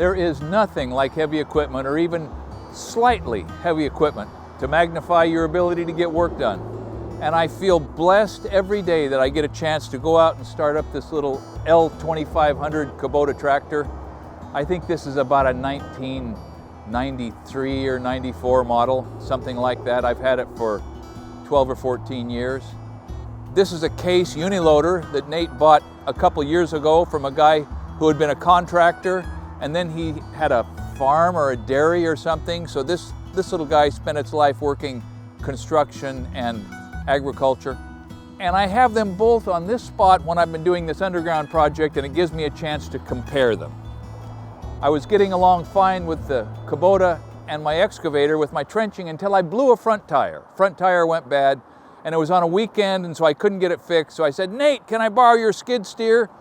There is nothing like heavy equipment, or even slightly heavy equipment, to magnify your ability to get work done. And I feel blessed every day that I get a chance to go out and start up this little L2500 Kubota tractor. I think this is about a 1993 or 94 model, something like that. I've had it for 12 or 14 years. This is a case uniloader that Nate bought a couple years ago from a guy who had been a contractor, and then he had a farm or a dairy or something. So this little guy spent its life working construction and agriculture. And I have them both on this spot when I've been doing this underground project, and it gives me a chance to compare them. I was getting along fine with the Kubota and my excavator with my trenching until I blew a front tire. Front tire went bad, and it was on a weekend, and so I couldn't get it fixed. So I said, Nate, can I borrow your skid steer?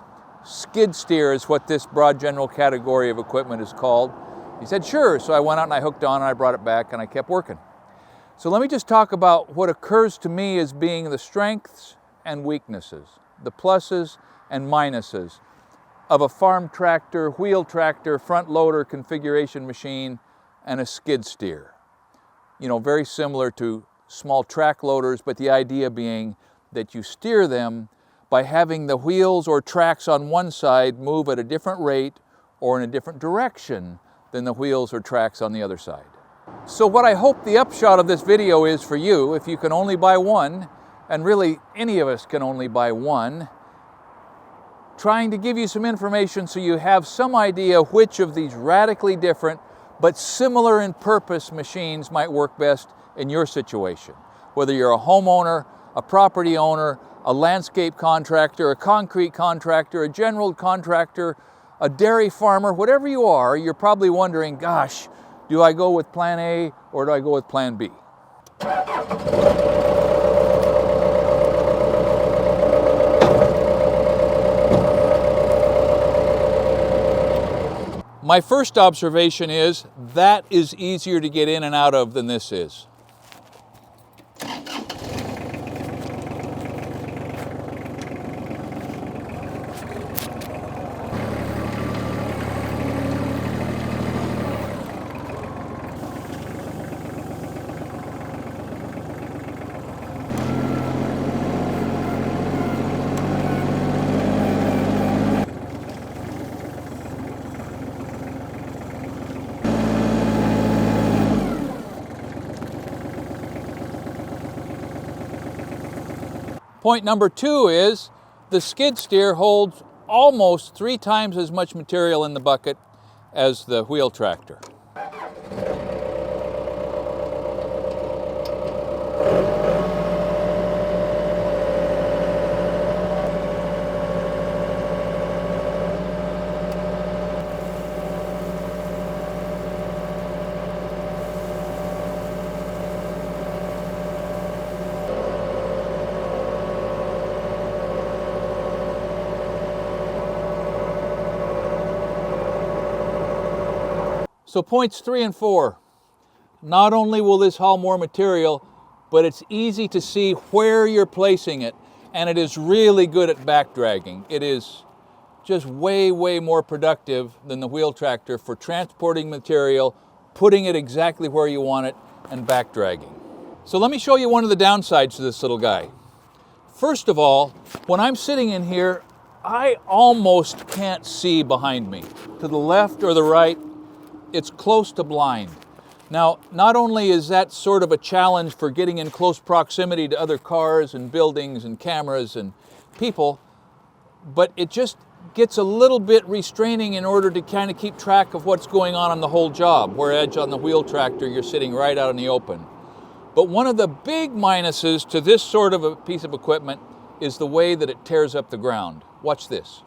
Skid steer is what this broad general category of equipment is called. He said, sure. So I went out and I hooked on and I brought it back and I kept working. So let me just talk about what occurs to me as being the strengths and weaknesses, the pluses and minuses of a farm tractor, wheel tractor, front loader configuration machine, and a skid steer. You know, very similar to small track loaders, but the idea being that you steer them by having the wheels or tracks on one side move at a different rate or in a different direction than the wheels or tracks on the other side. So what I hope the upshot of this video is for you, if you can only buy one, and really any of us can only buy one, trying to give you some information so you have some idea which of these radically different but similar in purpose machines might work best in your situation. Whether you're a homeowner, a property owner, a landscape contractor, a concrete contractor, a general contractor, a dairy farmer, whatever you are, you're probably wondering, gosh, do I go with plan A or do I go with plan B? My first observation is that is easier to get in and out of than this is. Point number two is the skid steer holds almost 3 times as much material in the bucket as the wheel tractor. So points 3 and 4, not only will this haul more material, but it's easy to see where you're placing it, and it is really good at back dragging. It is just way, way more productive than the wheel tractor for transporting material, putting it exactly where you want it, and back dragging. So let me show you one of the downsides to this little guy. First of all, when I'm sitting in here, I almost can't see behind me. To the left or the right, it's close to blind. Now, not only is that sort of a challenge for getting in close proximity to other cars and buildings and cameras and people, but it just gets a little bit restraining in order to kind of keep track of what's going on the whole job, whereas on the wheel tractor, you're sitting right out in the open. But one of the big minuses to this sort of a piece of equipment is the way that it tears up the ground. Watch this.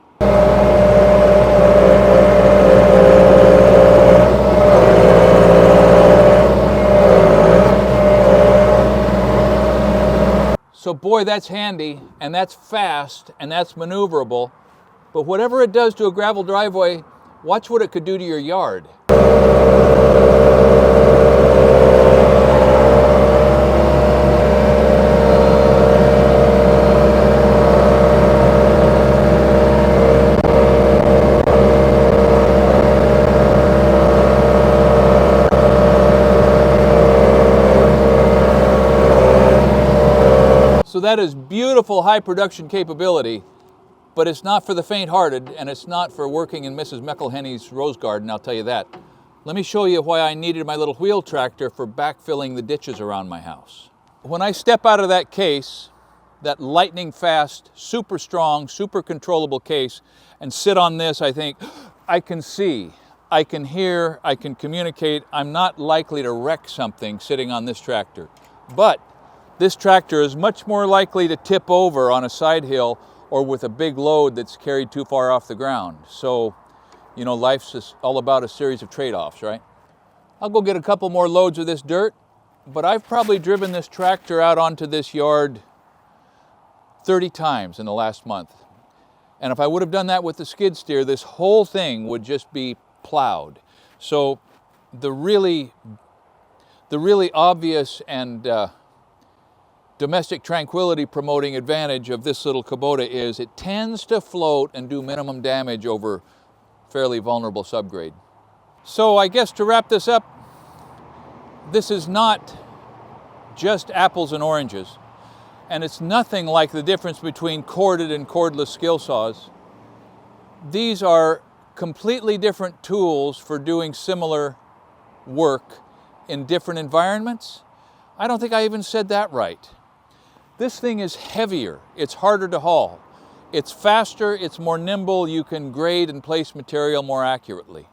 So boy, that's handy, and that's fast, and that's maneuverable. But whatever it does to a gravel driveway, watch what it could do to your yard. that is beautiful high production capability, but it's not for the faint-hearted, and it's not for working in Mrs. McElhenney's rose garden, I'll tell you that. Let me show you why I needed my little wheel tractor for backfilling the ditches around my house. When I step out of that case, that lightning fast, super strong, super controllable case, and sit on this, I think, I can see, I can hear, I can communicate. I'm not likely to wreck something sitting on this tractor. But this tractor is much more likely to tip over on a side hill or with a big load that's carried too far off the ground. So, you know, life's just all about a series of trade-offs, right? I'll go get a couple more loads of this dirt, but I've probably driven this tractor out onto this yard 30 times in the last month. And if I would have done that with the skid steer, this whole thing would just be plowed. So the really obvious and domestic tranquility promoting advantage of this little Kubota is it tends to float and do minimum damage over fairly vulnerable subgrade. So I guess to wrap this up, this is not just apples and oranges, and it's nothing like the difference between corded and cordless skill saws. These are completely different tools for doing similar work in different environments. I don't think I even said that right. This thing is heavier, it's harder to haul. It's faster, it's more nimble, you can grade and place material more accurately.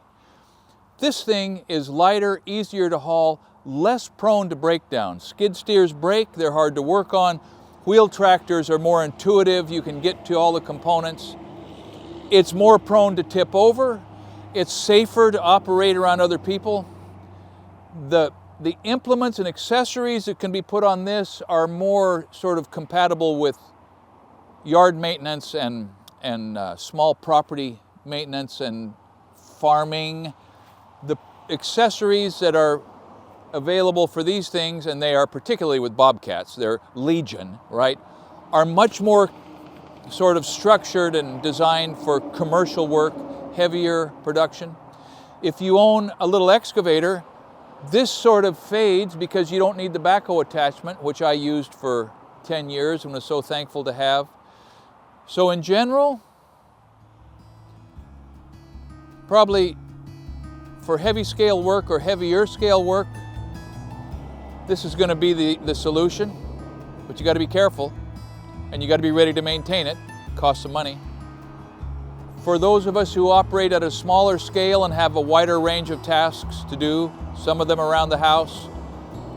This thing is lighter, easier to haul, less prone to breakdown. Skid steers break, they're hard to work on. Wheel tractors are more intuitive, you can get to all the components. It's more prone to tip over. It's safer to operate around other people. The implements and accessories that can be put on this are more sort of compatible with yard maintenance and small property maintenance and farming. The accessories that are available for these things, and they are particularly with bobcats, they're legion, right, are much more sort of structured and designed for commercial work, heavier production. If you own a little excavator, this sort of fades because you don't need the backhoe attachment, which I used for 10 years and was so thankful to have. So in general, probably for heavy scale work or heavier scale work, this is going to be the solution, but you got to be careful and you got to be ready to maintain it. It costs some money. For those of us who operate at a smaller scale and have a wider range of tasks to do, some of them around the house,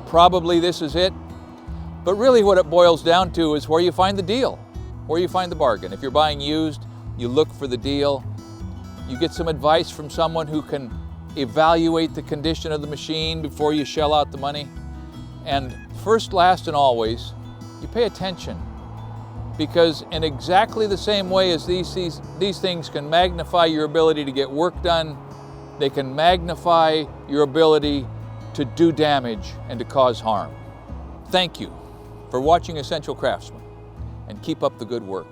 probably this is it. But really what it boils down to is where you find the deal, where you find the bargain. If you're buying used, you look for the deal. You get some advice from someone who can evaluate the condition of the machine before you shell out the money. And first, last, and always, you pay attention. Because in exactly the same way as these things can magnify your ability to get work done, they can magnify your ability to do damage and to cause harm. Thank you for watching Essential Craftsman, and keep up the good work.